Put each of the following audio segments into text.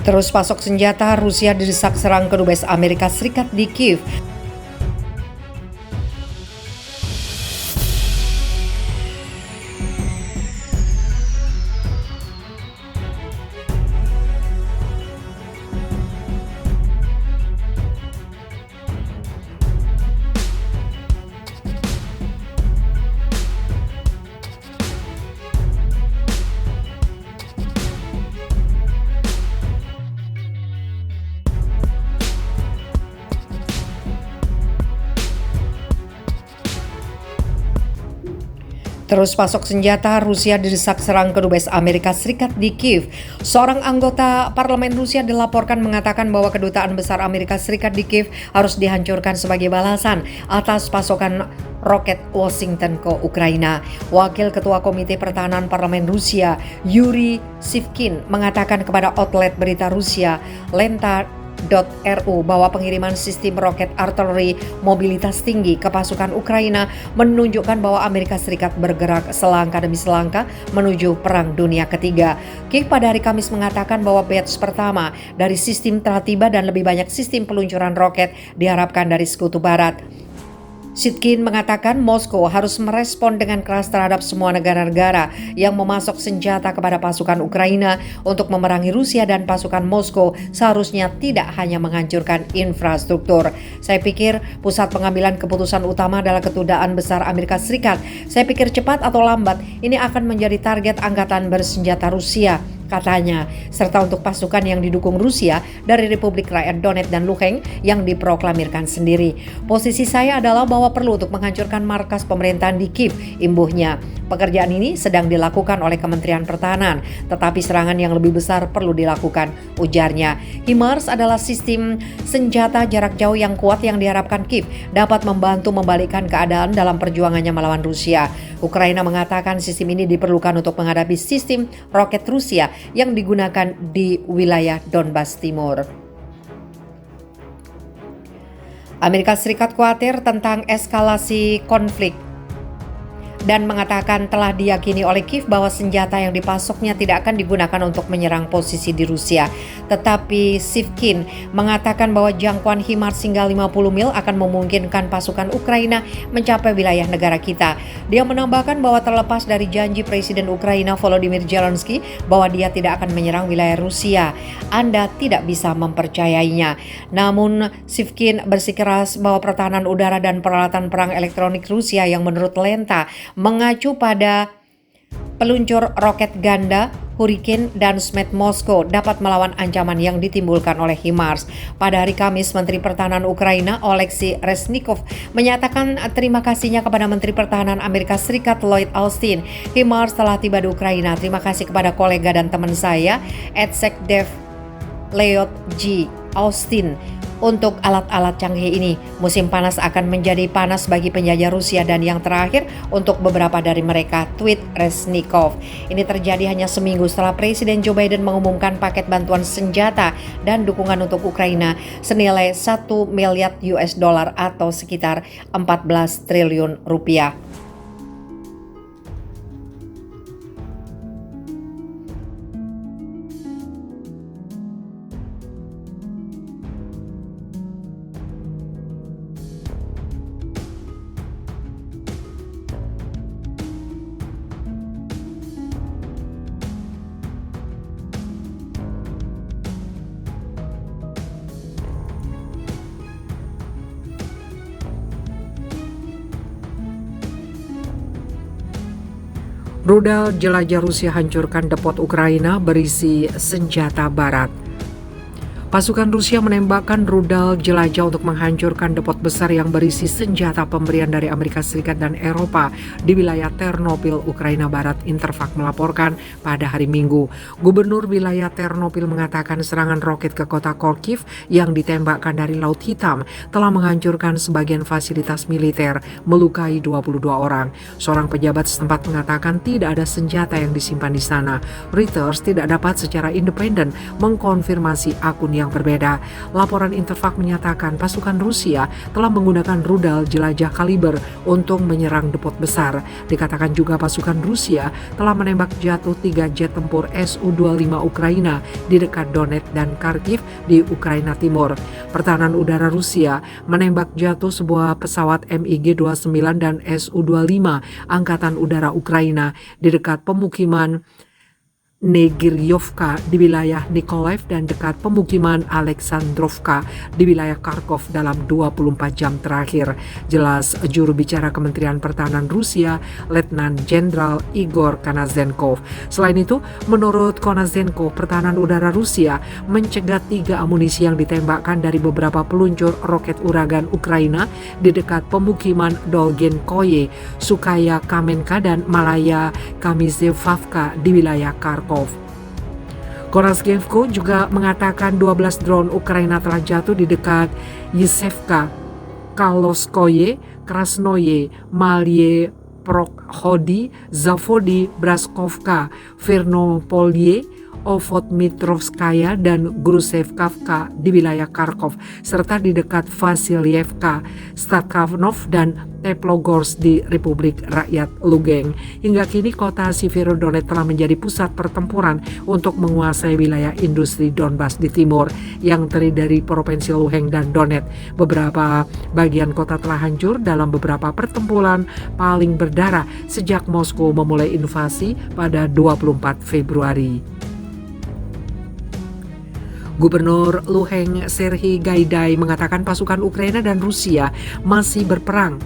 Terus pasok senjata, Rusia didesak serang kedubes Amerika Serikat di Kiev. Terus pasok senjata, Rusia didesak serang kedubes Amerika Serikat di Kiev. Seorang anggota parlemen Rusia dilaporkan mengatakan bahwa kedutaan besar Amerika Serikat di Kiev harus dihancurkan sebagai balasan atas pasokan roket Washington ke Ukraina. Wakil Ketua Komite Pertahanan Parlemen Rusia, Yuri Shivkin, mengatakan kepada outlet berita Rusia, Lenta.ru, bahwa pengiriman sistem roket artileri mobilitas tinggi ke pasukan Ukraina menunjukkan bahwa Amerika Serikat bergerak selangkah demi selangkah menuju Perang Dunia Ketiga. Kiev pada hari Kamis mengatakan bahwa batch pertama dari sistem telah tiba dan lebih banyak sistem peluncuran roket diharapkan dari Sekutu Barat. Shivkin mengatakan Moskow harus merespon dengan keras terhadap semua negara-negara yang memasok senjata kepada pasukan Ukraina untuk memerangi Rusia, dan pasukan Moskow seharusnya tidak hanya menghancurkan infrastruktur. Saya pikir pusat pengambilan keputusan utama adalah kedutaan besar Amerika Serikat. Saya pikir cepat atau lambat ini akan menjadi target angkatan bersenjata Rusia, katanya, serta untuk pasukan yang didukung Rusia dari Republik Rakyat Donetsk dan Luhansk yang diproklamirkan sendiri. Posisi saya adalah bahwa perlu untuk menghancurkan markas pemerintahan di Kiev, imbuhnya. Pekerjaan ini sedang dilakukan oleh Kementerian Pertahanan, tetapi serangan yang lebih besar perlu dilakukan, ujarnya. HIMARS adalah sistem senjata jarak jauh yang kuat yang diharapkan Kiev dapat membantu membalikkan keadaan dalam perjuangannya melawan Rusia. Ukraina mengatakan sistem ini diperlukan untuk menghadapi sistem roket Rusia yang digunakan di wilayah Donbas Timur. Amerika Serikat khawatir tentang eskalasi konflik dan mengatakan telah diyakini oleh Kiev bahwa senjata yang dipasoknya tidak akan digunakan untuk menyerang posisi di Rusia. Tetapi Shivkin mengatakan bahwa jangkauan HIMARS hingga 50 mil akan memungkinkan pasukan Ukraina mencapai wilayah negara kita. Dia menambahkan bahwa terlepas dari janji Presiden Ukraina Volodymyr Zelensky bahwa dia tidak akan menyerang wilayah Rusia, Anda tidak bisa mempercayainya. Namun Shivkin bersikeras bahwa pertahanan udara dan peralatan perang elektronik Rusia yang menurut Lenta mengacu pada peluncur roket ganda Hurricane dan Smed Moskow dapat melawan ancaman yang ditimbulkan oleh HIMARS. Pada hari Kamis, Menteri Pertahanan Ukraina Oleksiy Reznikov menyatakan terima kasihnya kepada Menteri Pertahanan Amerika Serikat Lloyd Austin. HIMARS telah tiba di Ukraina. Terima kasih kepada kolega dan teman saya, Executive Lloyd G. Austin, untuk alat-alat canggih ini. Musim panas akan menjadi panas bagi penjajah Rusia dan yang terakhir untuk beberapa dari mereka, tweet Reznikov. Ini terjadi hanya seminggu setelah Presiden Joe Biden mengumumkan paket bantuan senjata dan dukungan untuk Ukraina senilai 1 miliar US dollar atau sekitar 14 triliun rupiah. Rudal jelajah Rusia hancurkan depot Ukraina berisi senjata barat. Pasukan Rusia menembakkan rudal jelajah untuk menghancurkan depot besar yang berisi senjata pemberian dari Amerika Serikat dan Eropa di wilayah Ternopil, Ukraina Barat, Interfax melaporkan pada hari Minggu. Gubernur wilayah Ternopil mengatakan serangan roket ke kota Kharkiv yang ditembakkan dari Laut Hitam telah menghancurkan sebagian fasilitas militer, melukai 22 orang. Seorang pejabat setempat mengatakan tidak ada senjata yang disimpan di sana. Reuters tidak dapat secara independen mengkonfirmasi akun yang berbeda. Laporan Interfax menyatakan pasukan Rusia telah menggunakan rudal jelajah kaliber untuk menyerang depot besar. Dikatakan juga pasukan Rusia telah menembak jatuh 3 jet tempur Su-25 Ukraina di dekat Donetsk dan Kharkiv di Ukraina Timur. Pertahanan udara Rusia menembak jatuh sebuah pesawat MiG-29 dan Su-25 Angkatan Udara Ukraina di dekat pemukiman Negiryovka di wilayah Nikolaev dan dekat pemukiman Alexandrovka di wilayah Kharkov dalam 24 jam terakhir. Jelas juru bicara Kementerian Pertahanan Rusia, Letnan Jenderal Igor Konazenkov. Selain itu, menurut Konazenkov, pertahanan udara Rusia mencegat 3 amunisi yang ditembakkan dari beberapa peluncur roket uragan Ukraina di dekat pemukiman Dolgenkoye, Sukaya Kamenka dan Malaya Kamizevavka di wilayah Kharkov. Konazenkov juga mengatakan 12 drone Ukraina telah jatuh di dekat Yisevka, Kaloskoye, Krasnoye, Malye, Prokhodi, Zavodi, Braskovka, Vernopolye, Ovodmitrovskaya dan Grusevkavka di wilayah Kharkov, serta di dekat Vasilyevka, Stakhanov dan Teplogorsk di Republik Rakyat Lugansk. Hingga kini kota Severodonetsk telah menjadi pusat pertempuran untuk menguasai wilayah industri Donbas di timur yang terdiri dari Provinsi Luhansk dan Donetsk. Beberapa bagian kota telah hancur dalam beberapa pertempuran paling berdarah sejak Moskow memulai invasi pada 24 Februari. Gubernur Luhansk Serhiy Gaidai mengatakan pasukan Ukraina dan Rusia masih berperang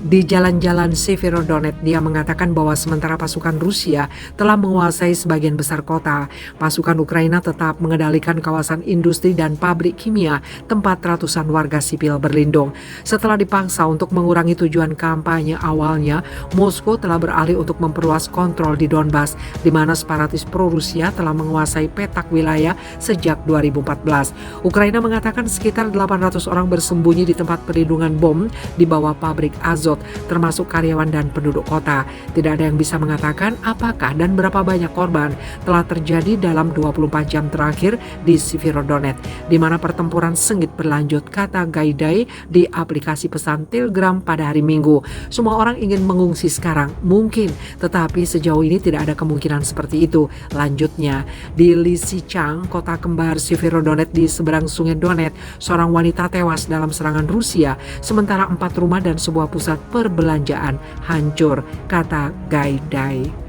di jalan-jalan Severodonetsk. Dia mengatakan bahwa sementara pasukan Rusia telah menguasai sebagian besar kota, pasukan Ukraina tetap mengendalikan kawasan industri dan pabrik kimia tempat ratusan warga sipil berlindung. Setelah dipaksa untuk mengurangi tujuan kampanye awalnya, Moskow telah beralih untuk memperluas kontrol di Donbas, di mana separatis pro-Rusia telah menguasai petak wilayah sejak 2014. Ukraina mengatakan sekitar 800 orang bersembunyi di tempat perlindungan bom di bawah pabrik Azot, termasuk karyawan dan penduduk kota. Tidak ada yang bisa mengatakan apakah dan berapa banyak korban telah terjadi dalam 24 jam terakhir di Severodonetsk, di mana pertempuran sengit berlanjut, kata Gaidai di aplikasi pesan Telegram pada hari Minggu. Semua orang ingin mengungsi sekarang, mungkin, tetapi sejauh ini tidak ada kemungkinan seperti itu. Lanjutnya, di Lysychansk, kota kembar Severodonetsk di seberang sungai Donetsk, seorang wanita tewas dalam serangan Rusia, sementara 4 rumah dan sebuah pusat perbelanjaan hancur, kata Gaidai.